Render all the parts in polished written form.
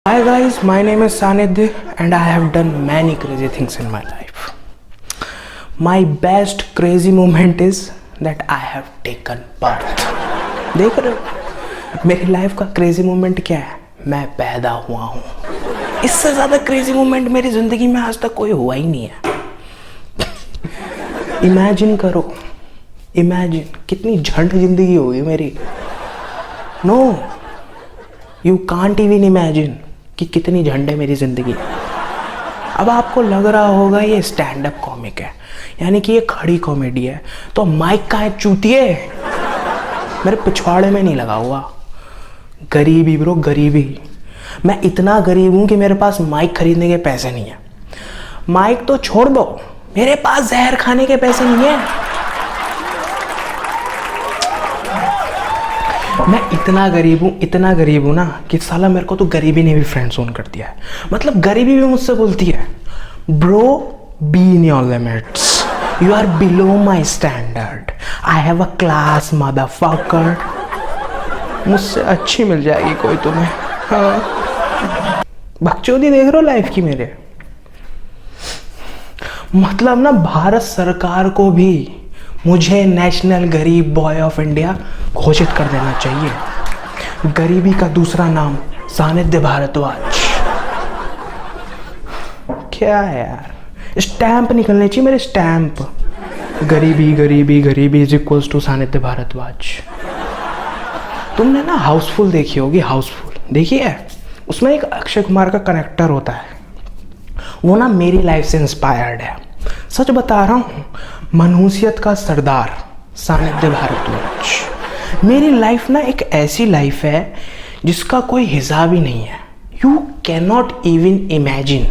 Hi guys, my name is Sanidhya and I have done many crazy things in my life. My best crazy moment is that I have taken birth. देख रहे हो मेरी life का crazy moment क्या है? मैं पैदा हुआ हूँ. इससे ज़्यादा क्रेजी मोमेंट मेरी ज़िंदगी में आज तक कोई हुआ ही नहीं है. इमेजिन करो, इमेजिन कितनी झंड ज़िंदगी होगी मेरी. No, you can't even imagine कि कितनी झंड है मेरी ज़िंदगी. अब आपको लग रहा होगा ये स्टैंड अप कॉमिक है, यानी कि ये खड़ी कॉमेडी है, तो माइक का है चूतिए. मेरे पिछवाड़े में नहीं लगा हुआ. गरीबी ब्रो, गरीबी. मैं इतना गरीब हूँ कि मेरे पास माइक खरीदने के पैसे नहीं है. माइक तो छोड़ दो, मेरे पास जहर खाने के पैसे नहीं है. मैं इतना गरीब हूँ ना कि साला मेरे को तो गरीबी ने भी फ्रेंड जोन कर दिया है. मतलब गरीबी भी मुझसे बोलती है, bro be in your limits, you are below my standard, I have a class motherfucker. मुझसे अच्छी मिल जाएगी कोई तुम्हें. हाँ, बकचोदी देख रहे हो लाइफ की मेरे. मतलब ना भारत सरकार को भी मुझे नेशनल गरीब बॉय ऑफ इंडिया घोषित कर देना चाहिए. गरीबी का दूसरा नाम सानिध्य भारद्वाज. क्या है यार, स्टैंप निकलने चाहिए मेरे, स्टैंप. गरीबी गरीबी गरीबी इज इक्वल्स टू सानिध्य भारद्वाज. तुमने ना हाउसफुल देखी होगी, हाउसफुल देखी है. उसमें एक अक्षय कुमार का कनेक्टर होता है, वो ना मेरी लाइफ से इंस्पायर्ड है. सच बता रहा हूँ, मनुष्यत का सरदार सानिध्य भारद्वाज. मेरी लाइफ ना एक ऐसी लाइफ है जिसका कोई हिसाब ही नहीं है. You can not even imagine.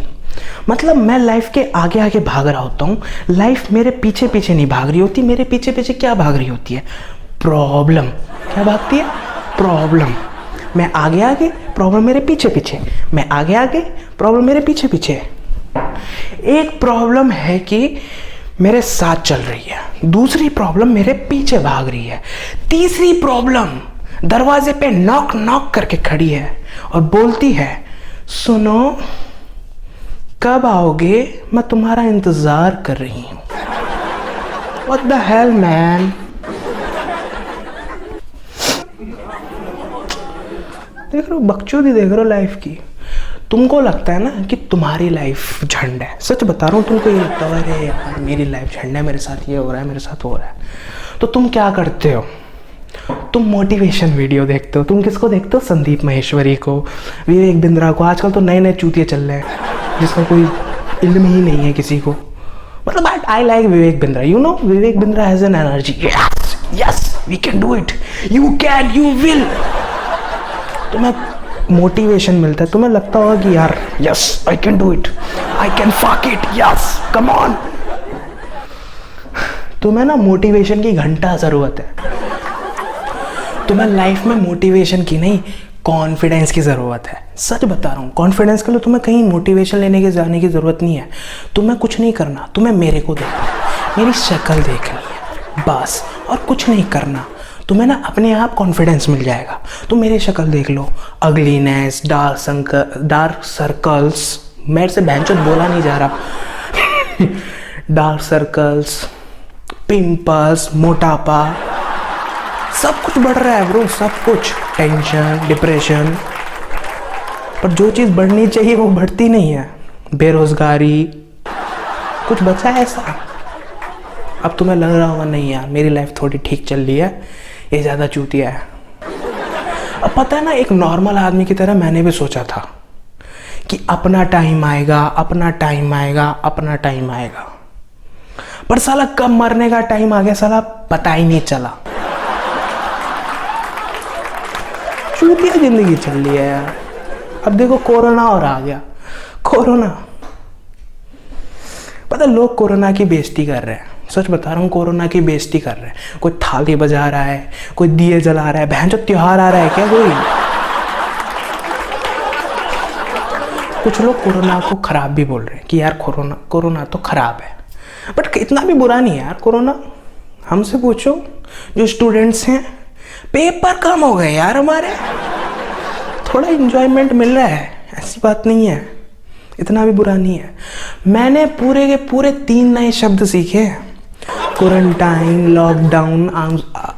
मतलब मैं लाइफ के आगे आगे भाग रहा होता हूँ, लाइफ मेरे पीछे पीछे नहीं भाग रही होती. मेरे पीछे पीछे क्या भाग रही होती है? प्रॉब्लम. क्या भागती है? प्रॉब्लम. मैं आगे आगे, प्रॉब्लम मेरे पीछे पीछे. मैं आगे आगे, प्रॉब्लम मेरे पीछे पीछे. एक प्रॉब्लम है कि मेरे साथ चल रही है, दूसरी प्रॉब्लम मेरे पीछे भाग रही है, तीसरी प्रॉब्लम दरवाजे पे नॉक नॉक करके खड़ी है और बोलती है, सुनो कब आओगे, मैं तुम्हारा इंतजार कर रही हूं. What the hell man? देख रहे हो बकचोदी, देख रहे हो लाइफ की. तुमको लगता है ना कि तुम्हारी लाइफ झंड है. सच बता रहा हूँ, तुमको ये लगता है अरे यार मेरी लाइफ झंड है, मेरे साथ ये हो रहा है, मेरे साथ हो रहा है. तो तुम क्या करते हो? तुम मोटिवेशन वीडियो देखते हो. तुम किसको देखते हो? संदीप माहेश्वरी को, विवेक बिंद्रा को. आजकल तो नए नए चूतिए चल रहे हैं जिसका कोई इल्म ही नहीं है किसी को. मतलब I like Vivek Bindra. You know Vivek Bindra has an energy. Yes we can do it, you can, you will. तुम्हें मोटिवेशन मिलता है, तुम्हें लगता होगा कि यार yes I can do it, I can fuck it, yes come on. तुम्हें ना मोटिवेशन की घंटा जरूरत है. तुम्हें लाइफ में मोटिवेशन की नहीं, कॉन्फिडेंस की ज़रूरत है. सच बता रहा हूँ, कॉन्फिडेंस के लिए तुम्हें कहीं मोटिवेशन लेने की जाने की ज़रूरत नहीं है. तुम्हें कुछ नहीं करना, तुम्हें मेरे को देखना, मेरी शक्ल देखनी है बस, और कुछ नहीं करना. तुम्हें ना अपने आप कॉन्फिडेंस मिल जाएगा. तुम मेरी शक्ल देख लो, अगलीनेस, डार्क सर्कल्स, मेरे से भैंचोद बोला नहीं जा रहा. डार्क सर्कल्स, पिंपल्स, मोटापा, सब कुछ बढ़ रहा है ब्रो, सब कुछ. Tension, depression. पर जो चीज़ बढ़नी चाहिए वो बढ़ती नहीं है. बेरोजगारी. कुछ बचा है ऐसा? अब तुम्हें लग रहा होगा नहीं यार मेरी लाइफ थोड़ी ठीक चल रही है, ये ज़्यादा चूतिया है. अब पता है ना, एक नॉर्मल आदमी की तरह मैंने भी सोचा था कि अपना टाइम आएगा, अपना टाइम आएगा, अपना टाइम आएगा. पर साला कब मरने का टाइम आ गया साला पता ही नहीं चला. चूतिया जिंदगी चल रही है यार. अब देखो कोरोना और आ गया. कोरोना, पता लोग कोरोना की बेइज्जती कर रहे हैं. सच बता रहा हूँ, कोरोना की बेइज्जती कर रहे हैं. कोई थाली बजा रहा है, कोई दिए जला रहा है. बहन जो त्योहार आ रहा है क्या कोई? कुछ लोग कोरोना को खराब भी बोल रहे हैं कि यार कोरोना तो खराब है. बट इतना भी बुरा नहीं है यार कोरोना. हमसे पूछो जो स्टूडेंट्स हैं, पेपर कम हो गए यार हमारे. थोड़ा इंजॉयमेंट मिल रहा है ऐसी बात नहीं है, इतना भी बुरा नहीं है। मैंने पूरे के पूरे 3 नए शब्द सीखे, क्वारंटाइन, लॉकडाउन,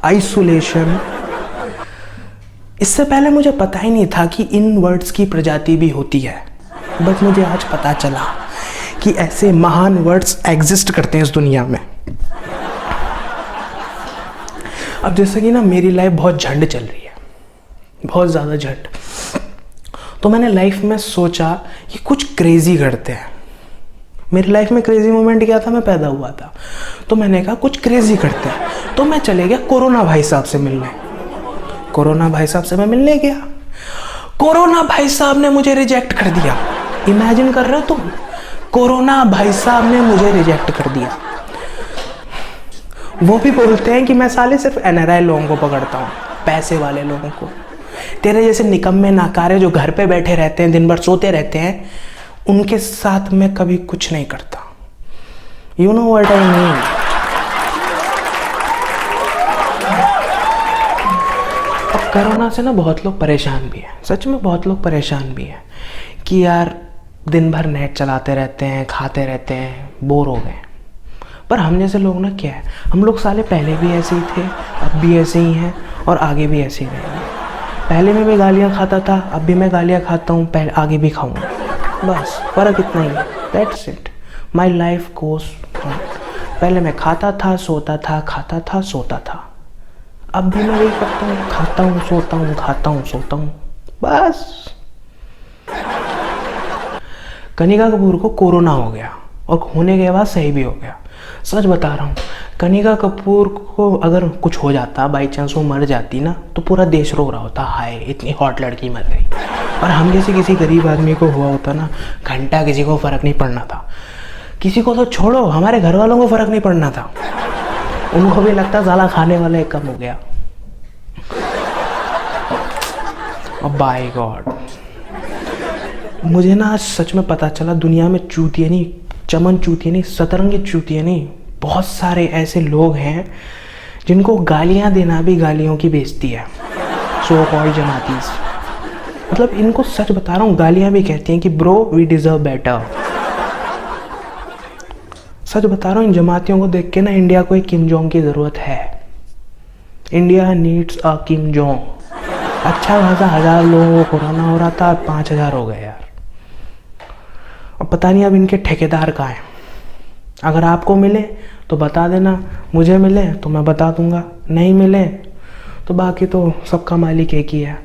आइसोलेशन। इससे पहले मुझे पता ही नहीं था कि इन वर्ड्स की प्रजाति भी होती है, बट मुझे आज पता चला कि ऐसे महान वर्ड्स एग्जिस्ट करते हैं इस दुनिया में। अब जैसे कि ना मेरी लाइफ बहुत झंड चल रही है, बहुत ज़्यादा झंड, तो मैंने लाइफ में सोचा कि कुछ क्रेजी करते हैं। मेरी लाइफ में क्रेजी मोमेंट क्या था, मैं पैदा हुआ था, तो मैंने कहा कुछ क्रेजी करते हैं। तो मैं चले गया कोरोना भाई साहब से मिलने। कोरोना भाई साहब से मैं मिलने गया, कोरोना भाई साहब ने मुझे रिजेक्ट कर दिया। इमेजिन कर रहे हो तुम, कोरोना भाई साहब ने मुझे रिजेक्ट कर दिया। वो भी बोलते हैं कि मैं साले सिर्फ NRI लोगों को पकड़ता हूँ, पैसे वाले लोगों को। तेरे जैसे निकम्मे नाकारे जो घर पे बैठे रहते हैं, दिन भर सोते रहते हैं, उनके साथ मैं कभी कुछ नहीं करता। You know what I mean. अब कोरोना से ना बहुत लोग परेशान भी हैं, सच में बहुत लोग परेशान भी हैं कि यार दिन भर नेट चलाते रहते हैं, खाते रहते हैं, बोर हो गए। पर हम जैसे लोग ना क्या है, हम लोग साले पहले भी ऐसे ही थे, अब भी ऐसे ही हैं और आगे भी ऐसे ही रहेंगे। पहले मैं भी गालियाँ खाता था, अब भी मैं गालियाँ खाता हूँ, पहले आगे भी खाऊंगा। बस फ़र्क इतना ही है, that's it. My life goes on. पहले मैं खाता था, सोता था, खाता था, सोता था। अब भी मैं वही करता हूँ, खाता हूँ, सोता हूँ, खाता हूँ, सोता हूँ, बस। कनिका कपूर को कोरोना हो गया और होने के बाद सही भी हो गया। सच बता रहा हूँ, कनिका कपूर को अगर कुछ हो जाता, बाई चांस वो मर जाती ना, तो पूरा देश रो रहा होता, हाय इतनी हॉट लड़की मर गई। और हम जैसे किसी गरीब आदमी को हुआ होता ना, घंटा किसी को फ़र्क नहीं पड़ना था। किसी को तो छोड़ो, हमारे घर वालों को फ़र्क नहीं पड़ना था। उनको भी लगता साला खाने वाला एक कम हो गया। अब बाय गॉड, मुझे ना आज सच में पता चला दुनिया में चूतिया नहीं, चमन चूतिया नहीं, सतरंगी चूतिया नहीं, बहुत सारे ऐसे लोग हैं जिनको गालियां देना भी गालियों की बेइज्जती है। सो कॉल्ड जमातीज, मतलब इनको सच बता रहा हूँ, गालियां भी कहती हैं कि ब्रो वी डिजर्व बेटर। सच बता रहा हूँ, इन जमातियों को देख के ना इंडिया को एक किम जोंग की ज़रूरत है। India needs a Kim Jong. अच्छा खासा 1000 लोगों को कोरोना हो रहा था, 5000 हो गए यार। अब पता नहीं अब इनके ठेकेदार कहाँ हैं। अगर आपको मिले तो बता देना, मुझे मिले तो मैं बता दूंगा, नहीं मिले तो बाकी तो सबका मालिक एक ही है।